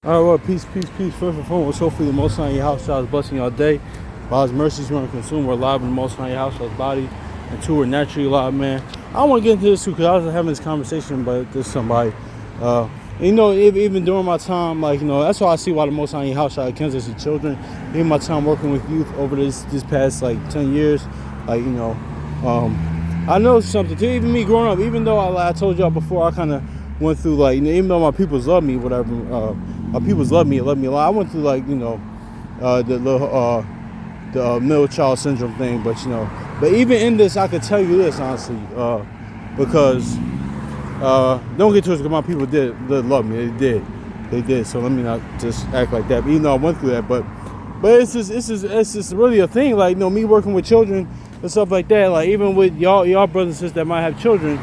All right, well, peace, peace, peace. First and foremost, hopefully the Most High in your house shall is blessing your day. By His mercies, we're consumed. We're alive in the Most High in your house shall's body, and two, we're naturally alive, man. I want to get into this too because I was having this conversation with somebody. Even during my time, that's why I see why the Most High in your house shall Kansas to children. Even my time working with youth over this past 10 years, I know something too. Even me growing up, even though I told y'all before, I kind of went through even though my peoples love me, whatever. My peoples love me a lot. I went through the middle child syndrome thing, but even in this, I could tell you this honestly, because don't get twisted, because my people did love me. They did. So let me not just act like that. But even though I went through that, but it's just really a thing. Me working with children and stuff like that. Even with y'all brothers and sisters that might have children,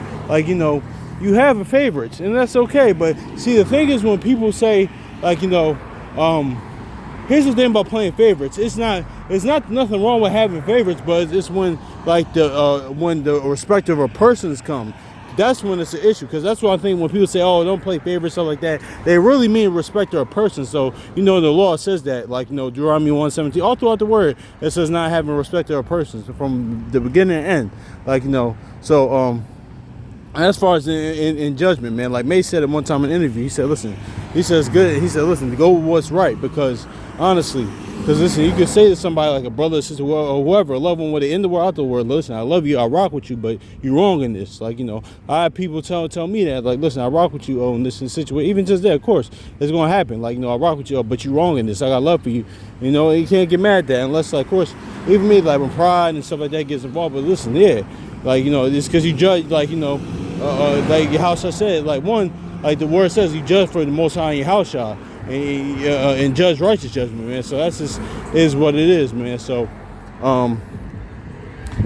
you have a favorites, and that's okay. But see, the thing is, when people say, here's the thing about playing favorites. It's not nothing wrong with having favorites, but it's when when the respect of a person's come. That's when it's an issue, because that's what I think when people say, "Oh, don't play favorites," stuff like that. They really mean respect of a person. So the law says that, Deuteronomy 1:17, all throughout the word, it says not having respect of a person from the beginning and end. So as far as in judgment, man, like May said at one time in an interview, he said, listen, listen, go with what's right, because honestly, listen, you can say to somebody like a brother or sister or whoever, a loved one, whether in the world, out the world, listen, I love you, I rock with you, but you're wrong in this. I have people tell me that, listen, I rock with you on this situation, even just that, of course, it's going to happen. I rock with you, but you're wrong in this. I got love for you. You can't get mad at that unless, of course, even me, when pride and stuff like that gets involved. But listen, yeah, it's because you judge, your house I said, the word says you judge for the Most High in your house shall, and judge righteous judgment, man. So that's just is what it is, man. So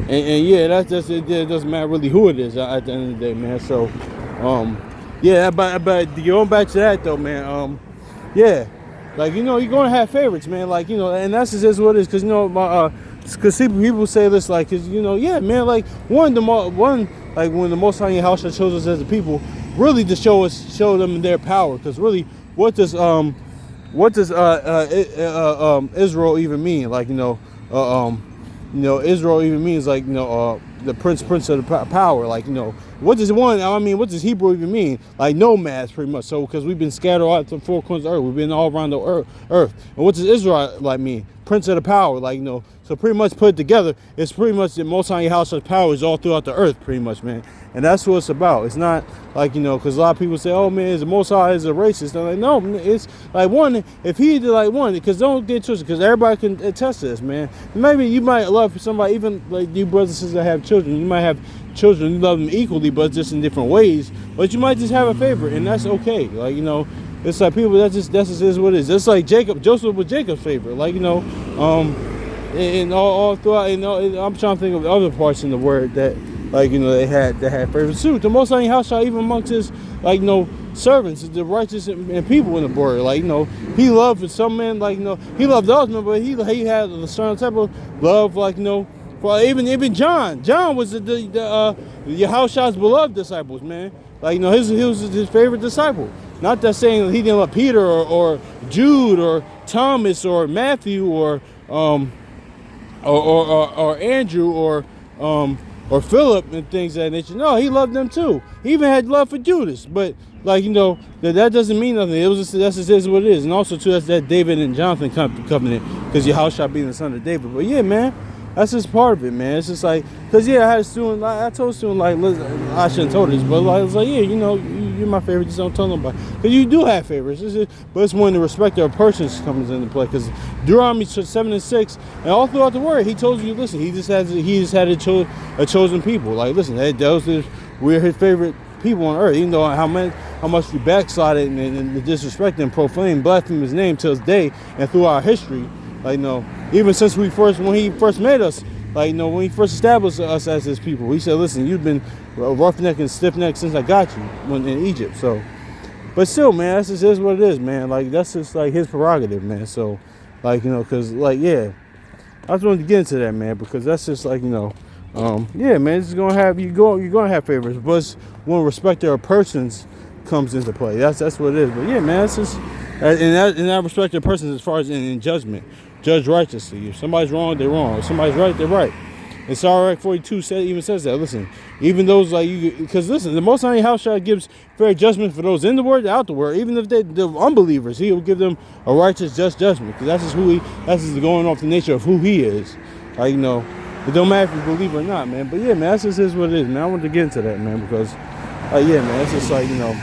yeah, that's it doesn't matter really who it is at the end of the day, man. So yeah, but going back to that though, man, yeah, you're gonna have favorites, man, and that's just what it is, because because people say this, yeah, man, when the Most High in your house chose us as a people, really to show them their power, because really, what does Israel even mean? Israel even means the prince of the power. What does Hebrew even mean? Nomads, pretty much. So because we've been scattered out to the four corners of the earth, we've been all around the earth. And what does Israel mean? Prince of the power. So pretty much put it together, it's pretty much the Most High in your house of power is all throughout the earth, pretty much, man. And that's what it's about. It's not because a lot of people say, "Oh man, the Most High is a racist." They're no, it's one. If he did one, because don't get twisted, because everybody can attest to this, man. Maybe you might love somebody, even you brothers and sisters that have children. You might have children, you love them equally, but just in different ways. But you might just have a favorite, and that's okay. It's people. That's just is what it is. It's like Joseph was Jacob's favorite. And all throughout. I'm trying to think of other parts in the word that. They had favorites too. The Most High in your house shall, even amongst his, servants, the righteous and people in the word. He loved some men, he loved those men, but he had a certain type of love, for even John. John was the Yahushua's beloved disciples, man. He was his favorite disciple. Not that saying that he didn't love Peter or Jude or Thomas or Matthew or Andrew or Philip and things of that nature. No, he loved them too. He even had love for Judas. But that doesn't mean nothing. That's just what it is. And also too, that's that David and Jonathan covenant, because Yahushua being the son of David. But yeah, man, that's just part of it, man. It's just because I had a student, I told a student, listen, I shouldn't have told this, but I was yeah, you're my favorite, just don't tell nobody. Because you do have favorites. But it's when the respect of persons comes into play. Because Deuteronomy 7:6, and all throughout the word, he told you, listen, he just had a chosen people. Listen, we're his favorite people on earth, even though how much we backslided and disrespect and profane, blaspheme his name till this day and throughout history. Even since when he first made us, when he first established us as his people, he said, listen, you've been roughneck and stiff-necked since I got you in Egypt. So, but still, man, that's just is what it is, man. That's just his prerogative, man. So, because yeah, I just wanted to get into that, man, because that's just yeah, man, it's gonna have you're gonna have favorites, but it's when respect of persons comes into play. That's what it is. But yeah, man, it's just And I respect their person as far as in judgment. Judge righteously. If somebody's wrong, they're wrong. If somebody's right, they're right. And Sirach 42 even says that. Listen, even those like you, because listen, the Most High House gives fair judgment for those in the word, out the word. Even if they're unbelievers, He will give them a righteous, just judgment. Because that's just who He. That's just going off the nature of who He is. Like, you know, it don't matter if you believe or not, man. But yeah, man, that's just is what it is, man. I wanted to get into that, man, because, yeah, man, it's just like, you know,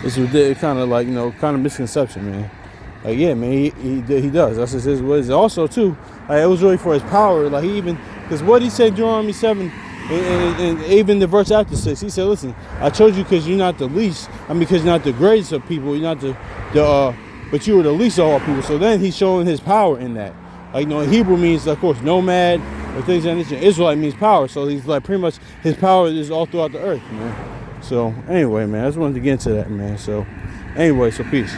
it's kind of like, you know, kind of misconception, man. Like, yeah, man, he does. That's just his what it is. Also, too, like, it was really for his power. Like, he even, because what he said in Deuteronomy 7, and even the verse after 6, he said, listen, I chose you because you're not the least. I mean, because you're not the greatest of people. You're not but you were the least of all people. So then he's showing his power in that. Like, you know, in Hebrew means, of course, nomad or things like that. Israelite means power. So he's like, pretty much his power is all throughout the earth, man. So anyway, man, I just wanted to get into that, man. So anyway, so peace.